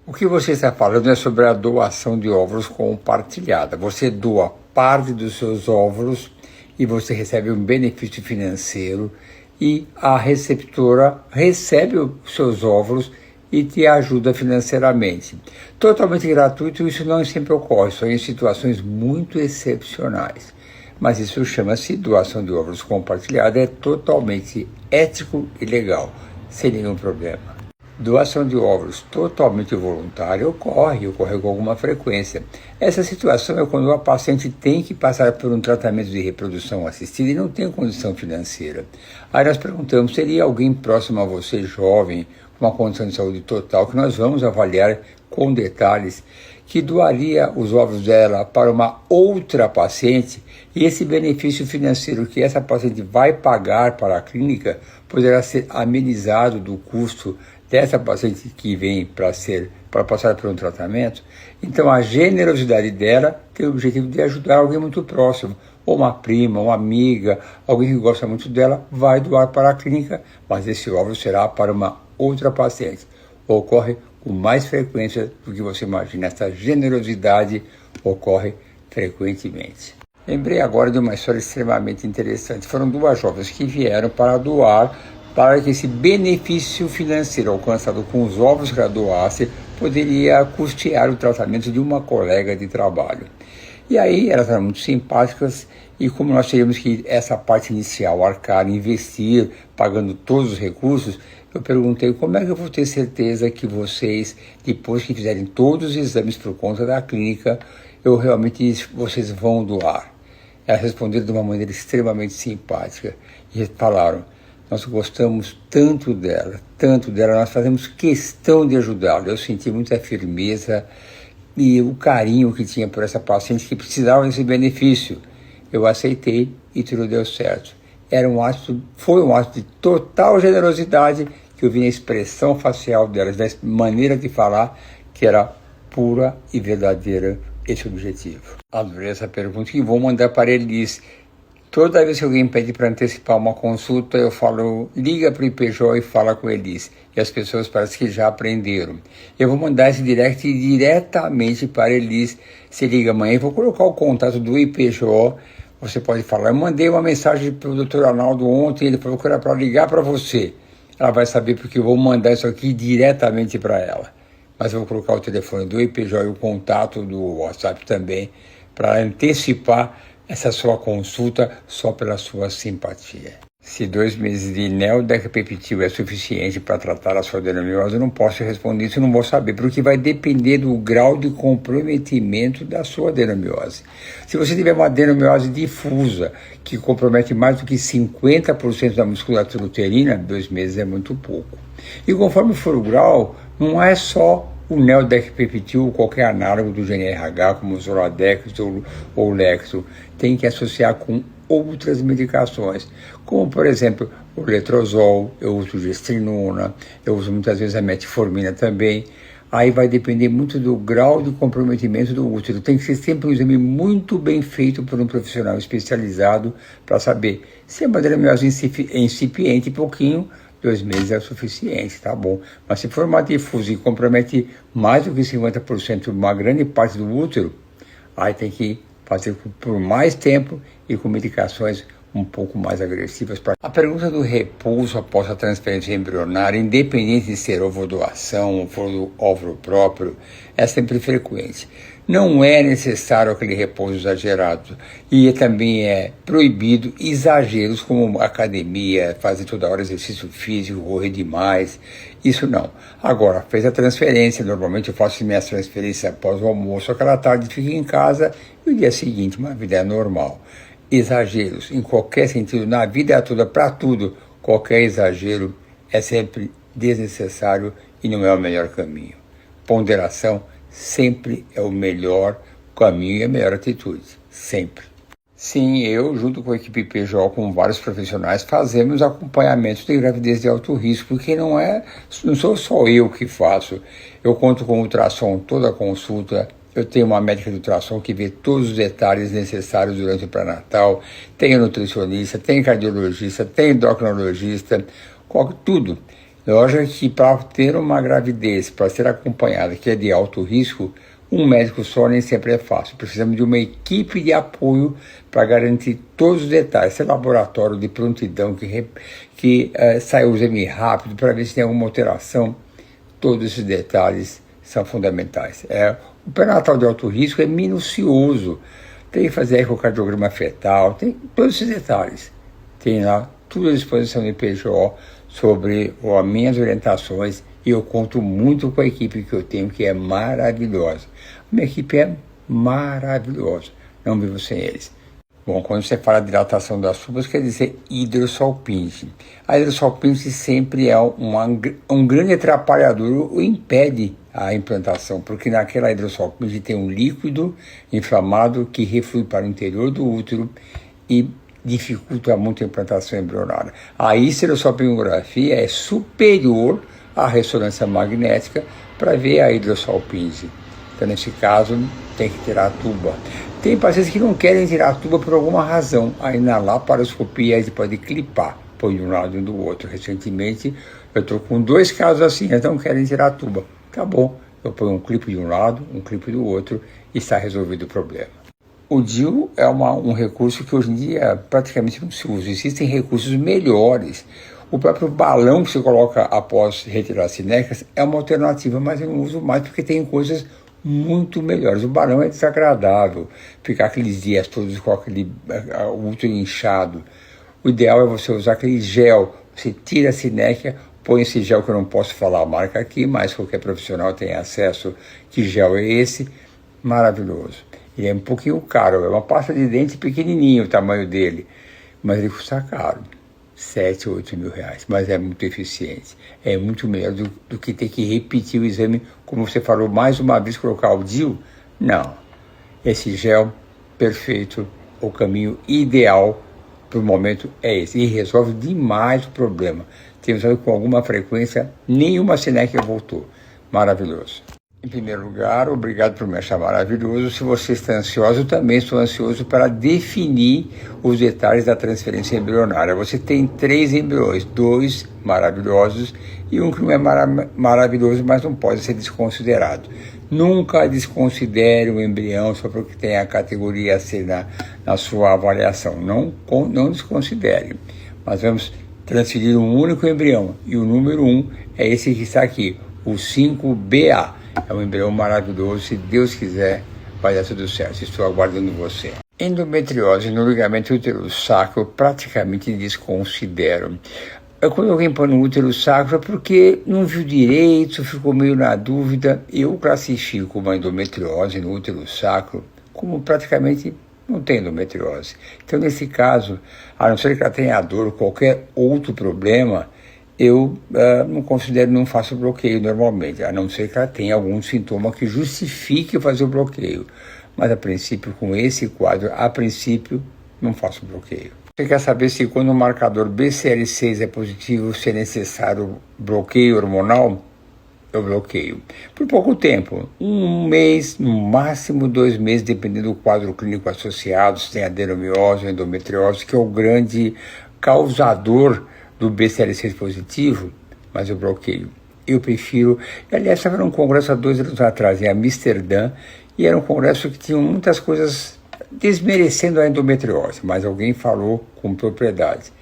O que você está falando é sobre a doação de óvulos compartilhada. Você doa parte dos seus óvulos e você recebe um benefício financeiro e a receptora recebe os seus óvulos e te ajuda financeiramente. Totalmente gratuito, isso não sempre ocorre, só em situações muito excepcionais. Mas isso chama-se doação de óvulos compartilhada, é totalmente ético e legal, sem nenhum problema. Doação de óvulos totalmente voluntária ocorre com alguma frequência. Essa situação é quando a paciente tem que passar por um tratamento de reprodução assistida e não tem condição financeira. Aí nós perguntamos, seria alguém próximo a você, jovem, com uma condição de saúde total, que nós vamos avaliar com detalhes, que doaria os óvulos dela para uma outra paciente e esse benefício financeiro que essa paciente vai pagar para a clínica poderá ser amenizado do custo dessa paciente que vem para passar por um tratamento. Então a generosidade dela tem o objetivo de ajudar alguém muito próximo, ou uma prima, uma amiga, alguém que gosta muito dela, vai doar para a clínica, mas esse óvulo será para uma outra paciente. Ocorre com mais frequência do que você imagina. Essa generosidade ocorre frequentemente. Lembrei agora de uma história extremamente interessante. Foram duas jovens que vieram para doar, para que esse benefício financeiro alcançado com os óvulos que ela doasse poderia custear o tratamento de uma colega de trabalho. E aí elas eram muito simpáticas e como nós teríamos que essa parte inicial arcar, investir, pagando todos os recursos, eu perguntei como é que eu vou ter certeza que vocês, depois que fizerem todos os exames por conta da clínica, vocês vão doar. Elas responderam de uma maneira extremamente simpática e falaram, nós gostamos tanto dela, nós fazemos questão de ajudá-la. Eu senti muita firmeza e o carinho que tinha por essa paciente que precisava desse benefício. Eu aceitei e tudo deu certo. Foi um ato de total generosidade que eu vi na expressão facial delas, na maneira de falar, que era pura e verdadeira esse objetivo. Adorei essa pergunta e vou mandar para eles. Toda vez que alguém pede para antecipar uma consulta, eu falo, liga para o IPJ e fala com eles. E as pessoas parecem que já aprenderam. Eu vou mandar esse direct diretamente para eles. Se liga amanhã, eu vou colocar o contato do IPJ. Você pode falar, eu mandei uma mensagem para o Dr. Arnaldo ontem, ele falou que era para ligar para você. Ela vai saber porque eu vou mandar isso aqui diretamente para ela. Mas eu vou colocar o telefone do IPJ e o contato do WhatsApp também, para antecipar essa sua consulta só pela sua simpatia. Se 2 meses de neodecapeptídeo é suficiente para tratar a sua adenomiose, eu não posso responder isso, eu não vou saber, porque vai depender do grau de comprometimento da sua adenomiose. Se você tiver uma adenomiose difusa, que compromete mais do que 50% da musculatura uterina, 2 meses é muito pouco. E conforme for o grau, não é só o neodecapeptídeo ou qualquer análogo do GnRH, como o Zoladex ou Lexo, tem que associar com outras medicações, como por exemplo o letrozol, eu uso gestrinona, eu uso muitas vezes a metformina também. Aí vai depender muito do grau de comprometimento do útero. Tem que ser sempre um exame muito bem feito por um profissional especializado para saber se é uma adenomiose incipiente, pouquinho, 2 meses é o suficiente, tá bom. Mas se for uma difusa e compromete mais do que 50%, uma grande parte do útero, aí tem que fazer por mais tempo e com medicações um pouco mais agressivas. A pergunta do repouso após a transferência embrionária, independente de ser ovodoação ou for óvulo próprio, é sempre frequente. Não é necessário aquele repouso exagerado e também é proibido exageros como academia, fazer toda hora exercício físico, correr demais, isso não. Agora, fez a transferência, normalmente eu faço minha transferência após o almoço, aquela tarde fico em casa e o dia seguinte uma vida normal. Exageros, em qualquer sentido, na vida toda, para tudo, qualquer exagero é sempre desnecessário e não é o melhor caminho. Ponderação sempre é o melhor caminho e a melhor atitude, sempre. Sim, eu, junto com a equipe PJ, com vários profissionais, fazemos acompanhamento de gravidez de alto risco, porque não sou só eu que faço. Eu conto com ultrassom toda a consulta, eu tenho uma médica de ultrassom que vê todos os detalhes necessários durante o pré-natal, tenho nutricionista, tenho cardiologista, tenho endocrinologista, tudo. Lógico que para ter uma gravidez, para ser acompanhada, que é de alto risco, um médico só nem sempre é fácil. Precisamos de uma equipe de apoio para garantir todos os detalhes. Esse laboratório de prontidão que sai o exame rápido para ver se tem alguma alteração. Todos esses detalhes são fundamentais. O pré-natal de alto risco é minucioso. Tem que fazer ecocardiograma fetal, tem todos esses detalhes. Tem lá tudo à disposição do IPJO sobre as minhas orientações, e eu conto muito com a equipe que eu tenho, que é maravilhosa. A minha equipe é maravilhosa, não vivo sem eles. Bom, quando você fala de dilatação das tubas, quer dizer hidrossalpinge. A hidrossalpinge sempre é um grande atrapalhador, ou impede a implantação, porque naquela hidrossalpinge tem um líquido inflamado que reflui para o interior do útero e dificulta muito a implantação embrionária. A histerosalpingografia é superior à ressonância magnética para ver a hidrossalpinge. Então, nesse caso, tem que tirar a tuba. Tem pacientes que não querem tirar a tuba por alguma razão. Aí na laparoscopia a gente pode clipar, põe de um lado e do outro. Recentemente eu estou com 2 casos assim, eles não querem tirar a tuba. Tá bom, eu ponho um clipe de um lado, um clipe do outro e está resolvido o problema. O DIU é um recurso que hoje em dia praticamente não se usa. Existem recursos melhores. O próprio balão que você coloca após retirar as sinecas é uma alternativa, mas eu não uso mais porque tem coisas muito melhores. O balão é desagradável, ficar aqueles dias todos com aquele útero inchado. O ideal é você usar aquele gel. Você tira a sinéquia, põe esse gel, que eu não posso falar a marca aqui, mas qualquer profissional tem acesso. Que gel é esse? Maravilhoso. Ele é um pouquinho caro, é uma pasta de dente pequenininho o tamanho dele, mas ele custa caro, 7 ou 8 mil reais, mas é muito eficiente, é muito melhor do que ter que repetir o exame, como você falou, mais uma vez colocar o DIU. Não, esse gel, perfeito, o caminho ideal para o momento é esse, e resolve demais o problema. Tenho usado com alguma frequência, nenhuma sinéquia voltou, maravilhoso. Em primeiro lugar, obrigado por me achar maravilhoso. Se você está ansioso, eu também estou ansioso para definir os detalhes da transferência embrionária. Você tem 3 embriões, 2 maravilhosos e um que não é maravilhoso, mas não pode ser desconsiderado. Nunca desconsidere o embrião só porque tem a categoria C na sua avaliação. Não desconsidere. Mas vamos transferir um único embrião e o número 1 é esse que está aqui, o 5BA. É um embrião maravilhoso, se Deus quiser, vai dar tudo certo. Estou aguardando você. Endometriose no ligamento útero-sacro praticamente desconsidero. Quando alguém põe no útero-sacro é porque não viu direito, ficou meio na dúvida. Eu classifico uma endometriose no útero-sacro como praticamente não tem endometriose. Então, nesse caso, a não ser que ela tenha dor ou qualquer outro problema, eu não faço bloqueio normalmente, a não ser que ela tenha algum sintoma que justifique fazer o bloqueio. Mas, a princípio, com esse quadro, não faço bloqueio. Você quer saber se quando o marcador BCL6 é positivo, se é necessário bloqueio hormonal? Eu bloqueio. Por pouco tempo, 1 mês, no máximo 2 meses, dependendo do quadro clínico associado, se tem adenomiose ou endometriose, que é o grande causador do BCL6 positivo, mas eu bloqueio. Eu prefiro. Aliás, estava num congresso há 2 anos atrás, em Amsterdã, e era um congresso que tinha muitas coisas desmerecendo a endometriose, mas alguém falou com propriedade.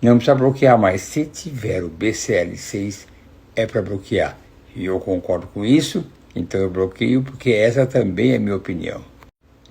Não precisa bloquear mais. Se tiver o BCL6, é para bloquear. E eu concordo com isso, então eu bloqueio, porque essa também é minha opinião.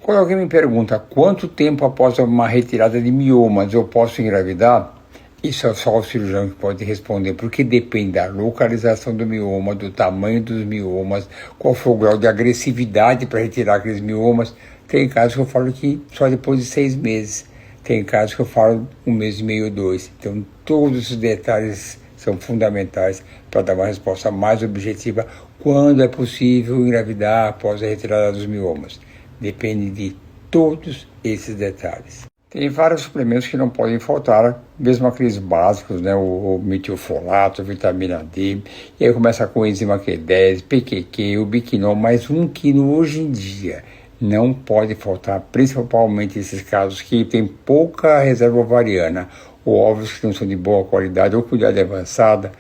Quando alguém me pergunta quanto tempo após uma retirada de miomas eu posso engravidar, isso é só o cirurgião que pode responder, porque depende da localização do mioma, do tamanho dos miomas, qual for o grau de agressividade para retirar aqueles miomas. Tem casos que eu falo que só depois de 6 meses. Tem casos que eu falo 1 mês e meio, 2. Então, todos os detalhes são fundamentais para dar uma resposta mais objetiva quando é possível engravidar após a retirada dos miomas. Depende de todos esses detalhes. Tem vários suplementos que não podem faltar, mesmo aqueles básicos, né? O metilfolato, a vitamina D, e aí começa com enzima Q10, PQQ, o biquinol, mas um que hoje em dia não pode faltar, principalmente esses casos que tem pouca reserva ovariana, ou óvulos que não são de boa qualidade, ou qualidade avançada,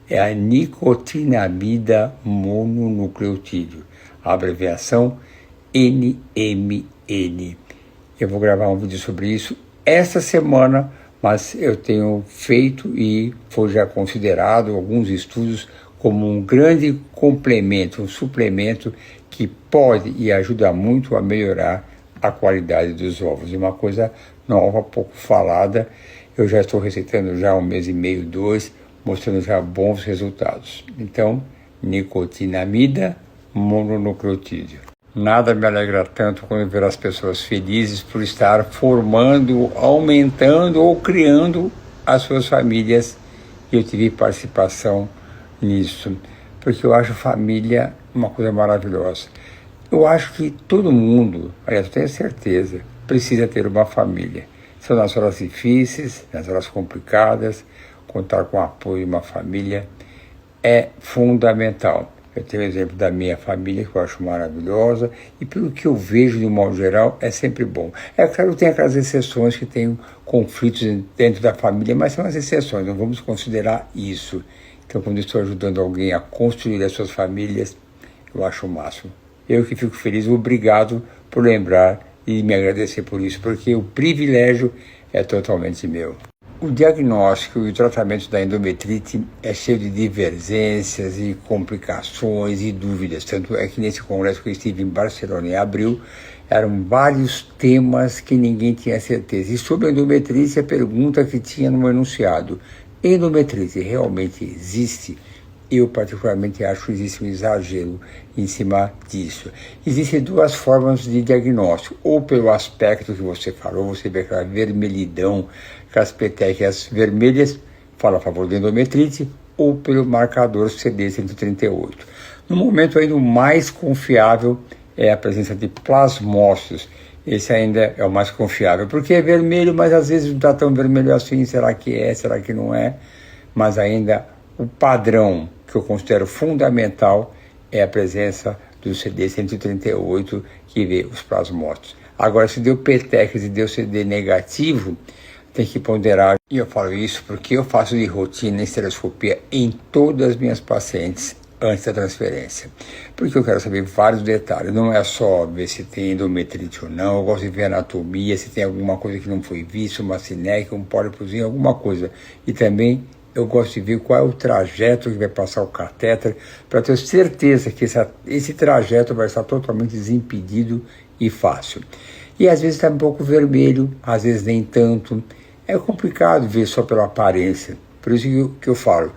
é a nicotinamida mononucleotídeo, a abreviação NMN. Eu vou gravar um vídeo sobre isso esta semana, mas eu tenho feito e foi já considerado alguns estudos como um grande complemento, um suplemento que pode e ajuda muito a melhorar a qualidade dos ovos. É uma coisa nova, pouco falada. Eu já estou receitando já há 1 mês e meio, 2, mostrando já bons resultados. Então, nicotinamida mononucleotídeo. Nada me alegra tanto quando ver as pessoas felizes por estar formando, aumentando ou criando as suas famílias. E eu tive participação nisso, porque eu acho família uma coisa maravilhosa. Eu acho que todo mundo, aliás, eu tenho certeza, precisa ter uma família. São nas horas difíceis, nas horas complicadas, contar com o apoio de uma família é fundamental. Eu tenho o exemplo da minha família, que eu acho maravilhosa, e pelo que eu vejo, de um modo geral, é sempre bom. É claro que tem aquelas exceções que tem conflitos dentro da família, mas são as exceções, não vamos considerar isso. Então, quando estou ajudando alguém a construir as suas famílias, eu acho o máximo. Eu que fico feliz, obrigado por lembrar e me agradecer por isso, porque o privilégio é totalmente meu. O diagnóstico e o tratamento da endometrite é cheio de divergências e complicações e dúvidas. Tanto é que nesse congresso que eu estive em Barcelona em abril, eram vários temas que ninguém tinha certeza. E sobre a endometrite, a pergunta que tinha no enunciado: endometrite realmente existe? Eu particularmente acho que existe um exagero em cima disso. Existem 2 formas de diagnóstico, ou pelo aspecto que você falou, você vê aquela vermelhidão, aquelas petequias vermelhas, fala a favor da endometrite, ou pelo marcador CD138. No momento ainda o mais confiável é a presença de plasmócitos. Esse ainda é o mais confiável, porque é vermelho, mas às vezes não está tão vermelho assim, será que é, será que não é? Mas ainda o padrão que eu considero fundamental é a presença do CD138, que vê os plasmócitos. Agora, se deu petequias e deu CD negativo, tem que ponderar. E eu falo isso porque eu faço de rotina estereoscopia em todas as minhas pacientes antes da transferência. Porque eu quero saber vários detalhes. Não é só ver se tem endometrite ou não, eu gosto de ver anatomia, se tem alguma coisa que não foi vista, uma cinética, um pólipozinho, alguma coisa. E também eu gosto de ver qual é o trajeto que vai passar o catéter, para ter certeza que esse trajeto vai estar totalmente desimpedido e fácil. E às vezes está um pouco vermelho, às vezes nem tanto. É complicado ver só pela aparência. Por isso que eu falo,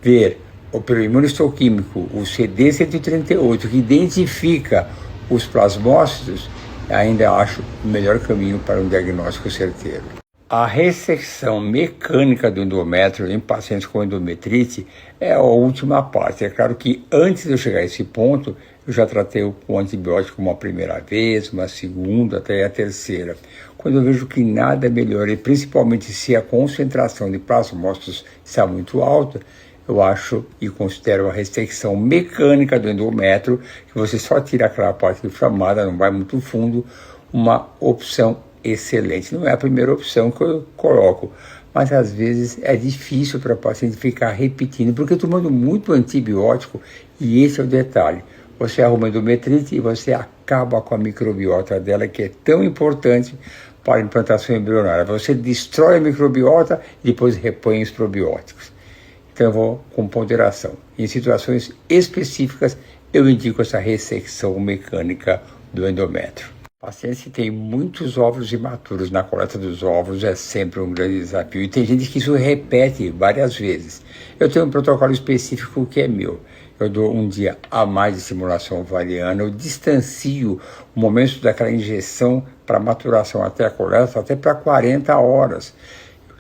ver pelo imunistoquímico o CD138, que identifica os plasmócitos, ainda acho o melhor caminho para um diagnóstico certeiro. A ressecção mecânica do endométrio em pacientes com endometrite é a última parte. É claro que antes de eu chegar a esse ponto, eu já tratei com antibiótico uma primeira vez, uma segunda, até a terceira. Quando eu vejo que nada melhora, e principalmente se a concentração de plasmócitos está muito alta, eu acho e considero a ressecção mecânica do endométrio, que você só tira aquela parte inflamada, não vai muito fundo, uma opção excelente. Não é a primeira opção que eu coloco, mas às vezes é difícil para o paciente ficar repetindo, porque tomando muito antibiótico, e esse é o detalhe, você arruma a endometrite e você acaba com a microbiota dela, que é tão importante para a implantação embrionária. Você destrói a microbiota e depois repõe os probióticos. Então eu vou com ponderação. Em situações específicas, eu indico essa ressecção mecânica do endométrio. Pacientes que têm muitos óvulos imaturos na coleta dos óvulos é sempre um grande desafio. E tem gente que isso repete várias vezes. Eu tenho um protocolo específico que é meu. Eu dou um dia a mais de estimulação ovariana, eu distancio o momento daquela injeção para maturação até a coleta, até para 40 horas,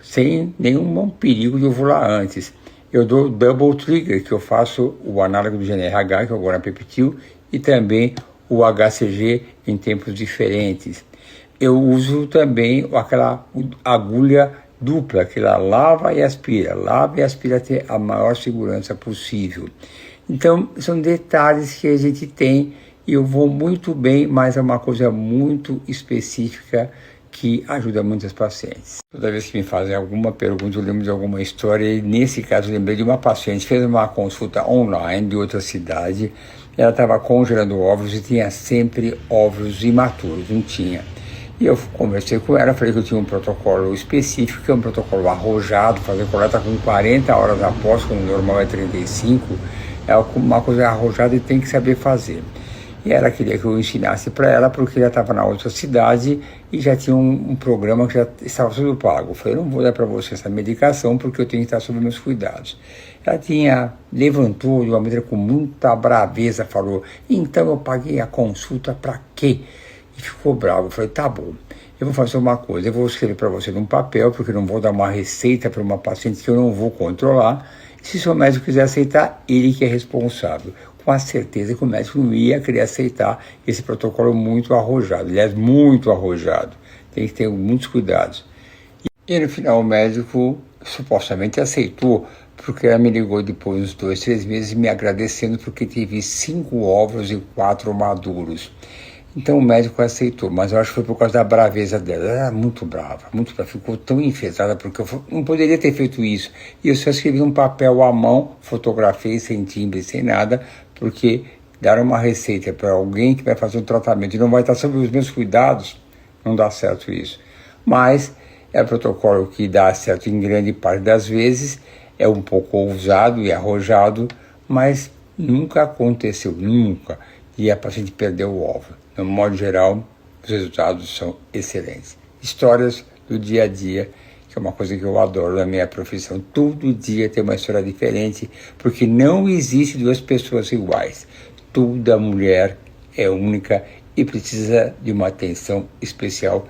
sem nenhum perigo de ovular antes. Eu dou double trigger, que eu faço o análogo do GnRH, que é o Guanapeptil, e também o HCG em tempos diferentes. Eu uso também aquela agulha dupla, que ela lava e aspira até a maior segurança possível. Então, são detalhes que a gente tem, e eu vou muito bem, mas é uma coisa muito específica que ajuda muitas pacientes. Toda vez que me fazem alguma pergunta, eu lembro de alguma história, e nesse caso eu lembrei de uma paciente que fez uma consulta online de outra cidade. Ela estava congelando óvulos e tinha sempre óvulos imaturos, não tinha. E eu conversei com ela, falei que eu tinha um protocolo específico, que é um protocolo arrojado, fazer coleta com 40 horas após, quando o normal é 35, é uma coisa arrojada e tem que saber fazer. E ela queria que eu ensinasse para ela, porque ela estava na outra cidade e já tinha um programa que já estava tudo pago. Eu falei, não vou dar para você essa medicação, porque eu tenho que estar sob meus cuidados. Ela levantou de uma maneira com muita braveza, falou, então eu paguei a consulta para quê? E ficou bravo. Eu falei, tá bom, eu vou fazer uma coisa, eu vou escrever para você num papel, porque eu não vou dar uma receita para uma paciente que eu não vou controlar. Se o seu médico quiser aceitar, ele que é responsável. Com a certeza que o médico não ia querer aceitar esse protocolo muito arrojado, aliás, muito arrojado. Tem que ter muitos cuidados. E no final o médico supostamente aceitou, porque ela me ligou depois de uns 2, 3 meses me agradecendo porque teve 5 óvulos e 4 maduros. Então o médico aceitou, mas eu acho que foi por causa da braveza dela. Ela era muito brava, ficou tão enfesada, porque eu não poderia ter feito isso. E eu só escrevi um papel à mão, fotografei sem timbre, sem nada, porque dar uma receita para alguém que vai fazer um tratamento e não vai estar sob os meus cuidados, não dá certo isso. Mas é um protocolo que dá certo em grande parte das vezes, é um pouco ousado e arrojado, mas nunca aconteceu, nunca. E a paciente perdeu o óvulo. No modo geral, os resultados são excelentes. Histórias do dia a dia, que é uma coisa que eu adoro na minha profissão. Todo dia tem uma história diferente, porque não existe 2 pessoas iguais. Toda mulher é única e precisa de uma atenção especial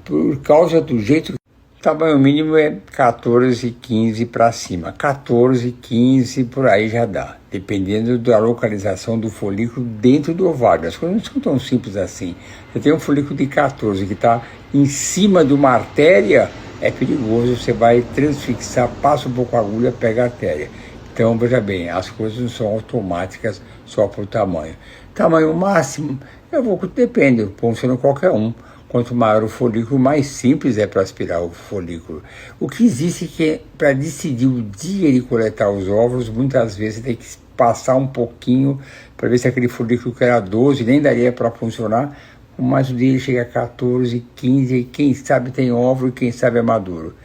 por causa do jeito. O tamanho mínimo é 14, 15 para cima. 14, 15 por aí já dá, dependendo da localização do folículo dentro do ovário. As coisas não são tão simples assim. Você tem um folículo de 14 que está em cima de uma artéria, é perigoso, você vai transfixar, passa um pouco a agulha, pega a artéria. Então, veja bem, as coisas não são automáticas só por tamanho. Tamanho máximo, depende, funciona qualquer um. Quanto maior o folículo, mais simples é para aspirar o folículo. O que existe que para decidir o dia de coletar os óvulos, muitas vezes tem que passar um pouquinho para ver se aquele folículo que era 12 nem daria para funcionar, mas o dia chega a 14, 15, e quem sabe tem óvulo e quem sabe é maduro.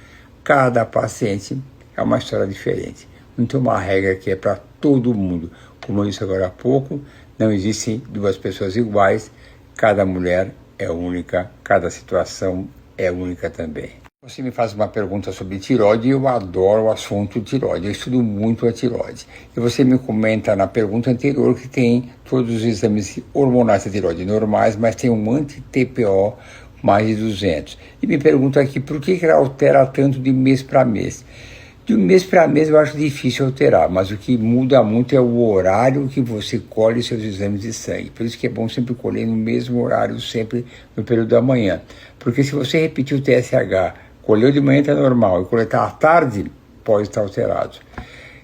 Cada paciente é uma história diferente. Não tem uma regra que é para todo mundo. Como eu disse agora há pouco, não existem 2 pessoas iguais, cada mulher é única, cada situação é única também. Você me faz uma pergunta sobre tireoide e eu adoro o assunto tireoide, eu estudo muito a tireoide. E você me comenta na pergunta anterior que tem todos os exames hormonais da tireoide normais, mas tem um anti-TPO mais de 200. E me pergunta aqui por que ela altera tanto de mês para mês. De um mês para mês eu acho difícil alterar, mas o que muda muito é o horário que você colhe seus exames de sangue. Por isso que é bom sempre colher no mesmo horário, sempre no período da manhã. Porque se você repetir o TSH, colheu de manhã está normal, e coletar à tarde, pode estar alterado.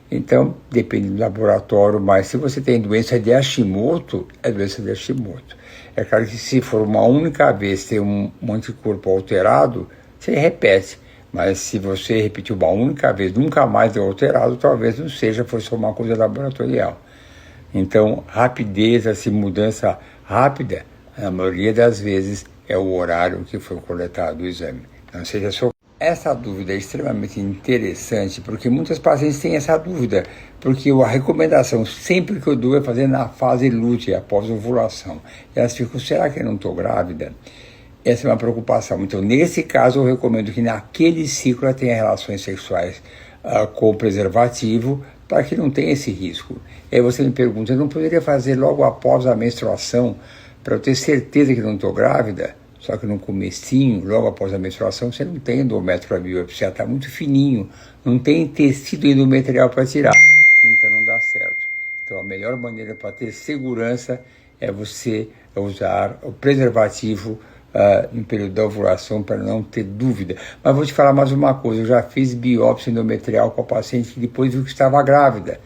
Então, depende do laboratório, mas se você tem doença de Hashimoto, é doença de Hashimoto. É claro que se for uma única vez ter um anticorpo alterado, você repete. Mas se você repetiu uma única vez, nunca mais deu alterado, talvez não seja, foi só uma coisa laboratorial. Então, rapidez, assim, mudança rápida, na maioria das vezes, é o horário que foi coletado o exame. Não seja só. Essa dúvida é extremamente interessante, porque muitas pacientes têm essa dúvida, porque a recomendação sempre que eu dou é fazer na fase lútea, após ovulação. E elas ficam, será que eu não estou grávida? Essa é uma preocupação. Então, nesse caso, eu recomendo que naquele ciclo ela tenha relações sexuais com o preservativo, para que não tenha esse risco. E aí você me pergunta, eu não poderia fazer logo após a menstruação, para eu ter certeza que não estou grávida? Só que no comecinho, logo após a menstruação, você não tem endométrio para biopsiar, está muito fininho, não tem tecido endometrial para tirar, então não dá certo. Então a melhor maneira para ter segurança é você usar o preservativo no período da ovulação, para não ter dúvida. Mas vou te falar mais uma coisa, eu já fiz biópsia endometrial com a paciente que depois viu que estava grávida.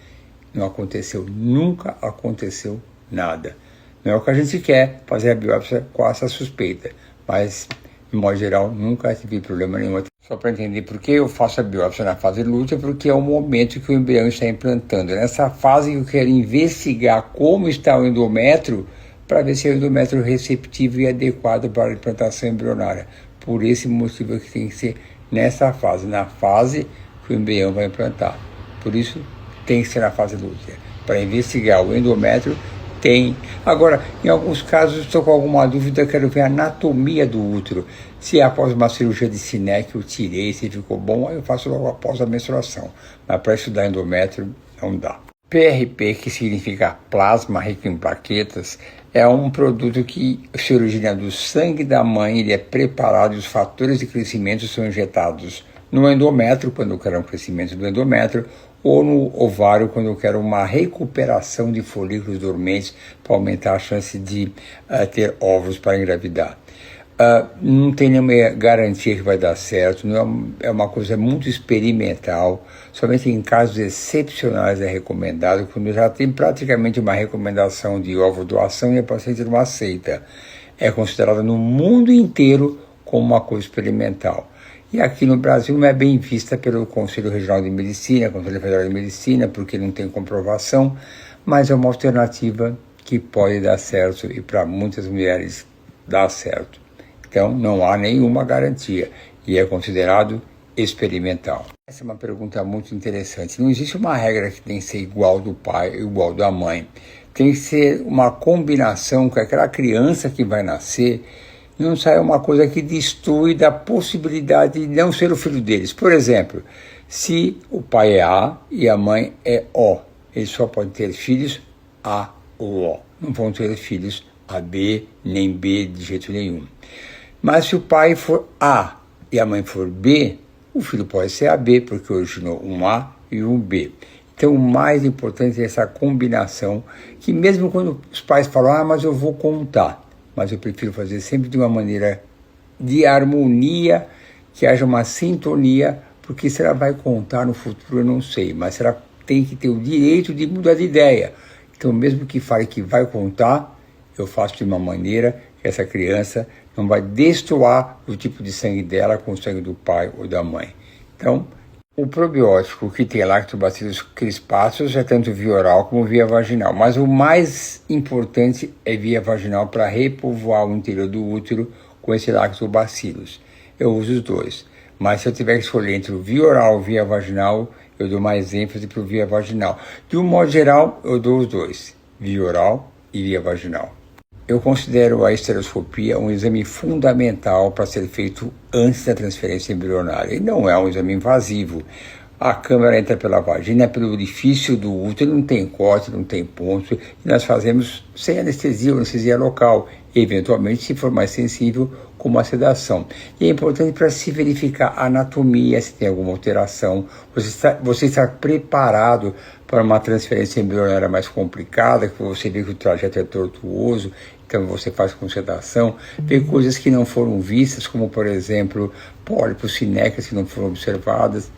Não aconteceu, nunca aconteceu nada. Não é o que a gente quer, fazer a biópsia com essa suspeita, mas de modo geral, nunca tive problema nenhum. Só para entender por que eu faço a biópsia na fase lútea, porque é o momento que o embrião está implantando. Nessa fase eu quero investigar como está o endométrio, para ver se é o endométrio receptivo e adequado para a implantação embrionária. Por esse motivo é que tem que ser nessa fase, na fase que o embrião vai implantar. Por isso, tem que ser na fase lútea. Para investigar o endométrio, tem. Agora, em alguns casos, estou com alguma dúvida, quero ver a anatomia do útero. Se após uma cirurgia de Sinek eu tirei, se ficou bom, aí eu faço logo após a menstruação. Mas para estudar endométrio, não dá. PRP, que significa plasma rico em plaquetas, é um produto que se origina do sangue da mãe, ele é preparado e os fatores de crescimento são injetados no endométrio, quando eu quero um crescimento do endométrio, ou no ovário, quando eu quero uma recuperação de folículos dormentes para aumentar a chance de ter óvulos para engravidar. Não tem nenhuma garantia que vai dar certo, não é uma coisa muito experimental, somente em casos excepcionais é recomendado, quando já tem praticamente uma recomendação de óvulo doação e a paciente não aceita. É considerada no mundo inteiro como uma coisa experimental. E aqui no Brasil não é bem vista pelo Conselho Regional de Medicina, Conselho Federal de Medicina, porque não tem comprovação, mas é uma alternativa que pode dar certo e para muitas mulheres dá certo. Então, não há nenhuma garantia e é considerado experimental. Essa é uma pergunta muito interessante. Não existe uma regra que tem que ser igual do pai e igual da mãe. Tem que ser uma combinação com aquela criança que vai nascer, não saia uma coisa que destrui da possibilidade de não ser o filho deles. Por exemplo, se o pai é A e a mãe é O, eles só podem ter filhos A ou O. Não vão ter filhos AB nem B de jeito nenhum. Mas se o pai for A e a mãe for B, o filho pode ser AB, porque originou um A e um B. Então, o mais importante é essa combinação, que mesmo quando os pais falam, mas eu vou contar, mas eu prefiro fazer sempre de uma maneira de harmonia, que haja uma sintonia, porque se ela vai contar no futuro, eu não sei, mas ela tem que ter o direito de mudar de ideia. Então, mesmo que fale que vai contar, eu faço de uma maneira que essa criança não vai destoar o tipo de sangue dela com o sangue do pai ou da mãe. Então, o probiótico que tem Lactobacillus crispaceus é tanto via oral como via vaginal, mas o mais importante é via vaginal para repovoar o interior do útero com esse Lactobacillus. Eu uso os dois, mas se eu tiver que escolher entre o via oral e via vaginal, eu dou mais ênfase para o via vaginal. De um modo geral, eu dou os dois, via oral e via vaginal. Eu considero a esteroscopia um exame fundamental para ser feito antes da transferência embrionária. E não é um exame invasivo. A câmera entra pela vagina, pelo orifício do útero, não tem corte, não tem ponto. E nós fazemos sem anestesia ou anestesia local. E, eventualmente, se for mais sensível, com uma sedação. E é importante para se verificar a anatomia, se tem alguma alteração. Você está preparado para uma transferência embrionária mais complicada, que você vê que o trajeto é tortuoso, então você faz com sedação, vê coisas que não foram vistas, como, por exemplo, pólipos, sinecas que não foram observadas.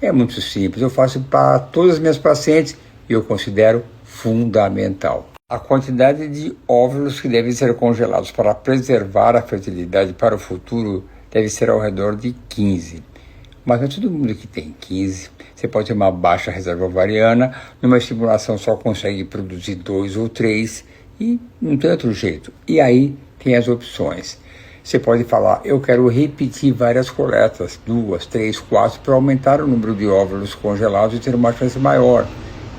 É muito simples, eu faço para todas as minhas pacientes e eu considero fundamental. A quantidade de óvulos que devem ser congelados para preservar a fertilidade para o futuro deve ser ao redor de 15. Mas não é todo mundo que tem 15. Você pode ter uma baixa reserva ovariana, numa estimulação só consegue produzir 2 ou 3 e não tem outro jeito. E aí tem as opções. Você pode falar, eu quero repetir várias coletas, 2, 3, 4, para aumentar o número de óvulos congelados e ter uma chance maior.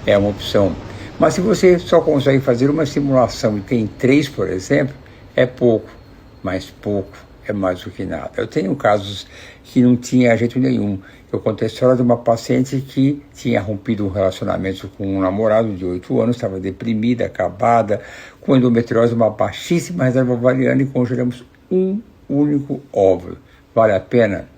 É uma opção. Mas se você só consegue fazer uma simulação e tem 3, por exemplo, é pouco, mas pouco é mais do que nada. Eu tenho casos que não tinha jeito nenhum. Eu contei a história de uma paciente que tinha rompido um relacionamento com um namorado de 8 anos, estava deprimida, acabada, com endometriose, uma baixíssima reserva ovariana e congelamos um único óvulo. Vale a pena?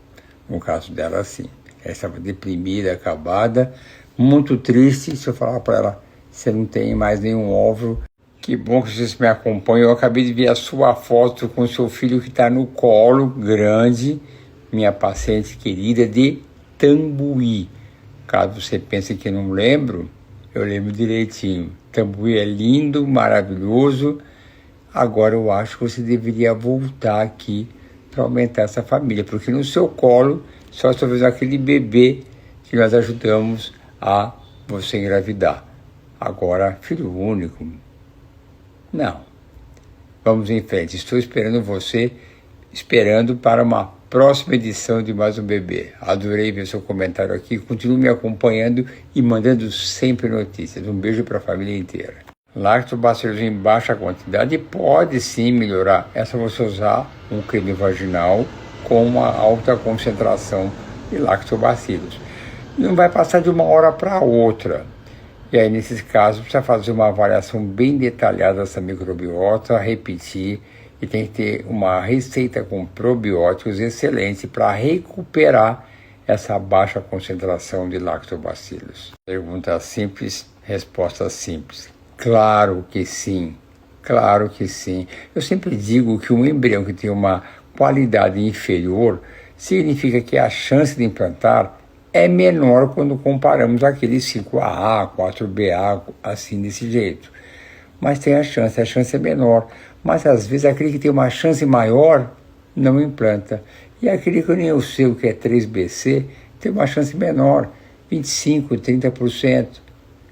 No caso dela, sim. Ela estava deprimida, acabada, muito triste. Se eu falar para ela, você não tem mais nenhum óvulo, que bom que vocês me acompanham. Eu acabei de ver a sua foto com o seu filho que está no colo, grande, minha paciente querida de Tambuí. Caso você pense que eu não lembro, eu lembro direitinho. Tambuí é lindo, maravilhoso. Agora eu acho que você deveria voltar aqui para aumentar essa família, porque no seu colo só está vendo aquele bebê que nós ajudamos a você engravidar. Agora, filho único, não. Vamos em frente, estou esperando você, esperando para uma próxima edição de Mais um Bebê. Adorei ver seu comentário aqui, continue me acompanhando e mandando sempre notícias. Um beijo para a família inteira. Lactobacillus em baixa quantidade pode sim melhorar. É só você usar um creme vaginal com uma alta concentração de lactobacillus. Não vai passar de uma hora para outra. E aí, nesses casos, precisa fazer uma avaliação bem detalhada dessa microbiota, repetir, e tem que ter uma receita com probióticos excelente para recuperar essa baixa concentração de lactobacillus. Pergunta simples, resposta simples. Claro que sim, claro que sim. Eu sempre digo que um embrião que tem uma qualidade inferior significa que a chance de implantar é menor quando comparamos aqueles 5AA, 4BA, assim desse jeito. Mas tem a chance é menor. Mas às vezes aquele que tem uma chance maior não implanta. E aquele que nem o seu, que é 3BC, tem uma chance menor, 25%, 30%.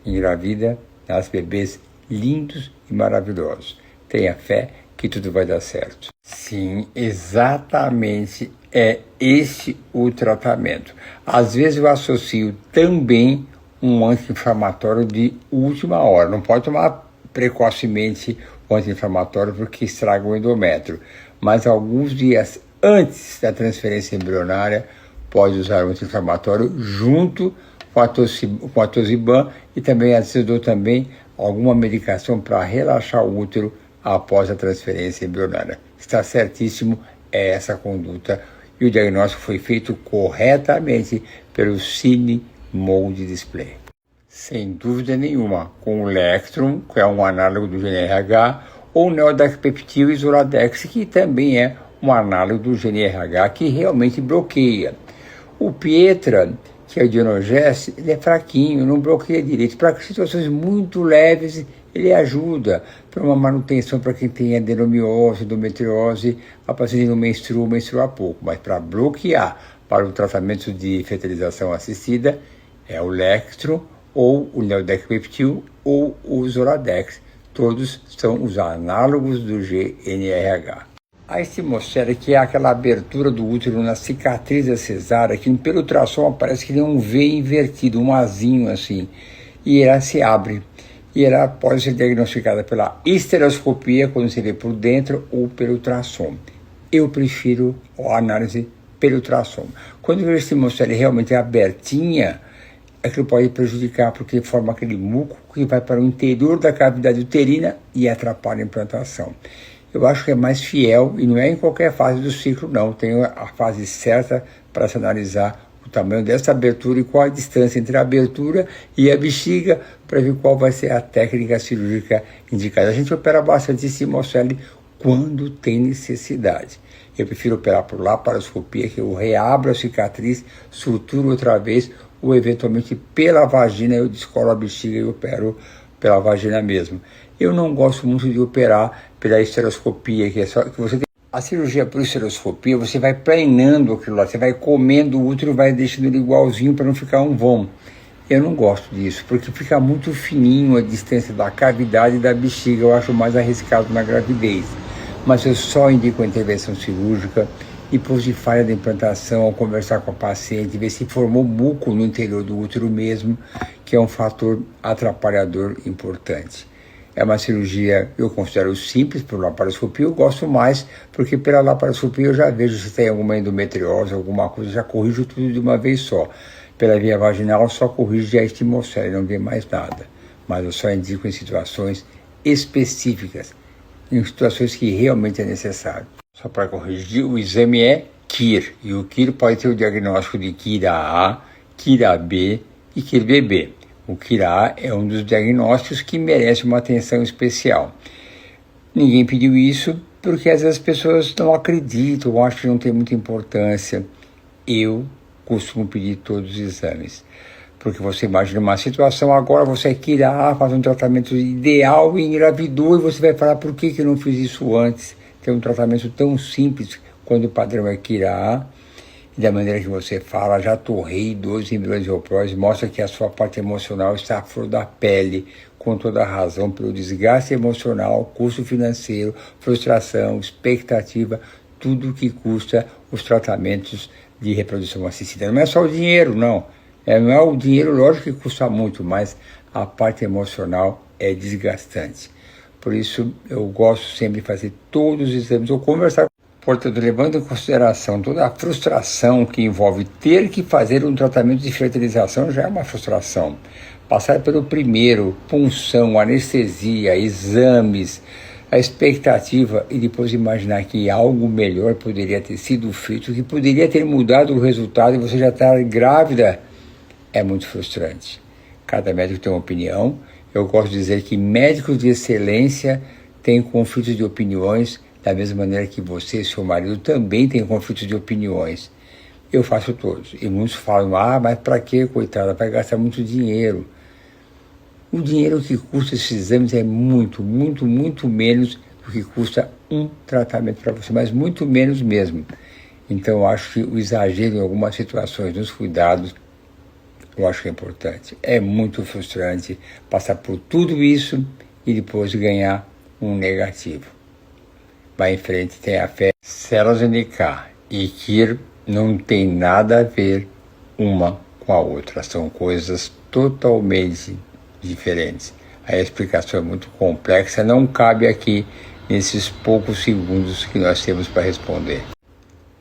Engravida, nasce bebês lindos e maravilhosos. Tenha fé que tudo vai dar certo. Sim, exatamente é esse o tratamento. Às vezes eu associo também um anti-inflamatório de última hora. Não pode tomar precocemente o anti-inflamatório porque estraga o endométrio. Mas alguns dias antes da transferência embrionária, pode usar o anti-inflamatório junto com a Tosiban e também às vezes eu dou também alguma medicação para relaxar o útero após a transferência embrionária. Está certíssimo, é essa conduta. E o diagnóstico foi feito corretamente pelo Cine Mold Display. Sem dúvida nenhuma, com o Lectrum, que é um análogo do GnRH, ou o Neodecpeptil e Zoladex, que também é um análogo do GnRH, que realmente bloqueia. O Pietra, que é o Dienogest, ele é fraquinho, não bloqueia direito. Para situações muito leves, ele ajuda para uma manutenção para quem tem adenomiose, endometriose, a paciente não menstrua pouco. Mas para bloquear para o tratamento de fertilização assistida, é o Lectrum, ou o Neodecpeptil, ou o Zoladex. Todos são os análogos do GnRH. A estimocele, que é aquela abertura do útero na cicatriz da cesárea, que pelo ultrassom parece que tem um V invertido, um azinho assim, e ela se abre. E ela pode ser diagnosticada pela histeroscopia, quando você vê por dentro, ou pelo ultrassom. Eu prefiro a análise pelo ultrassom. Quando a estimocele realmente é abertinha, aquilo pode prejudicar, porque forma aquele muco que vai para o interior da cavidade uterina e atrapalha a implantação. Eu acho que é mais fiel, e não é em qualquer fase do ciclo, não. Tem a fase certa para se analisar o tamanho dessa abertura e qual a distância entre a abertura e a bexiga, para ver qual vai ser a técnica cirúrgica indicada. A gente opera bastante estimocele quando tem necessidade. Eu prefiro operar por laparoscopia, que eu reabro a cicatriz, suturo outra vez, ou eventualmente pela vagina eu descolo a bexiga e opero pela vagina mesmo. Eu não gosto muito de operar pela histeroscopia, que é só que você tem. A cirurgia por histeroscopia, você vai planando aquilo lá, você vai comendo o útero, vai deixando ele igualzinho para não ficar um vão. Eu não gosto disso, porque fica muito fininho a distância da cavidade e da bexiga, eu acho mais arriscado na gravidez. Mas eu só indico a intervenção cirúrgica depois de falha da implantação, ao conversar com a paciente, ver se formou muco no interior do útero mesmo, que é um fator atrapalhador importante. É uma cirurgia, eu considero simples por laparoscopia, eu gosto mais, porque pela laparoscopia eu já vejo se tem alguma endometriose, alguma coisa, já corrijo tudo de uma vez só. Pela via vaginal só corrige a estimocele, não vê mais nada. Mas eu só indico em situações específicas, em situações que realmente é necessário. Só para corrigir, o exame é KIR, e o KIR pode ter o diagnóstico de KIR-AA, KIR-AB e KIR-BB. O KIR-A é um dos diagnósticos que merece uma atenção especial. Ninguém pediu isso porque às vezes as pessoas não acreditam ou acham que não tem muita importância. Eu costumo pedir todos os exames. Porque você imagina uma situação, agora você é KIR-A, faz um tratamento ideal e engravidou, e você vai falar por que eu não fiz isso antes? Tem um tratamento tão simples, quando o padrão é Kirá, e da maneira que você fala, já torrei 12 milhões de oprós, mostra que a sua parte emocional está à flor da pele, com toda a razão, pelo desgaste emocional, custo financeiro, frustração, expectativa, tudo que custa os tratamentos de reprodução assistida. Não é só o dinheiro, não. Não é o dinheiro, lógico que custa muito, mas a parte emocional é desgastante. Por isso, eu gosto sempre de fazer todos os exames ou conversar. Portanto, levando em consideração toda a frustração que envolve ter que fazer um tratamento de fertilização, já é uma frustração. Passar pelo primeiro, punção, anestesia, exames, a expectativa e depois imaginar que algo melhor poderia ter sido feito, que poderia ter mudado o resultado e você já está grávida, é muito frustrante. Cada médico tem uma opinião. Eu gosto de dizer que médicos de excelência têm conflitos de opiniões, da mesma maneira que você e seu marido também têm conflitos de opiniões. Eu faço todos. E muitos falam, mas para quê, coitada? Vai gastar muito dinheiro. O dinheiro que custa esses exames é muito, muito, muito menos do que custa um tratamento para você, mas muito menos mesmo. Então, eu acho que o exagero em algumas situações nos cuidados, eu acho que é importante. É muito frustrante passar por tudo isso e depois ganhar um negativo. Vai em frente, tenha fé. Células NK e KIR não tem nada a ver uma com a outra. São coisas totalmente diferentes. A explicação é muito complexa, não cabe aqui nesses poucos segundos que nós temos para responder.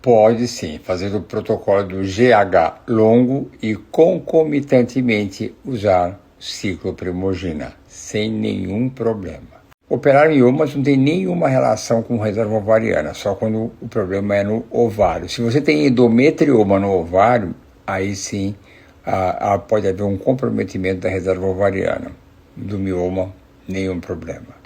Pode sim fazer o protocolo do GH longo e concomitantemente usar cicloprimogina, sem nenhum problema. Operar miomas não tem nenhuma relação com reserva ovariana, só quando o problema é no ovário. Se você tem endometrioma no ovário, aí sim pode haver um comprometimento da reserva ovariana. Do mioma, nenhum problema.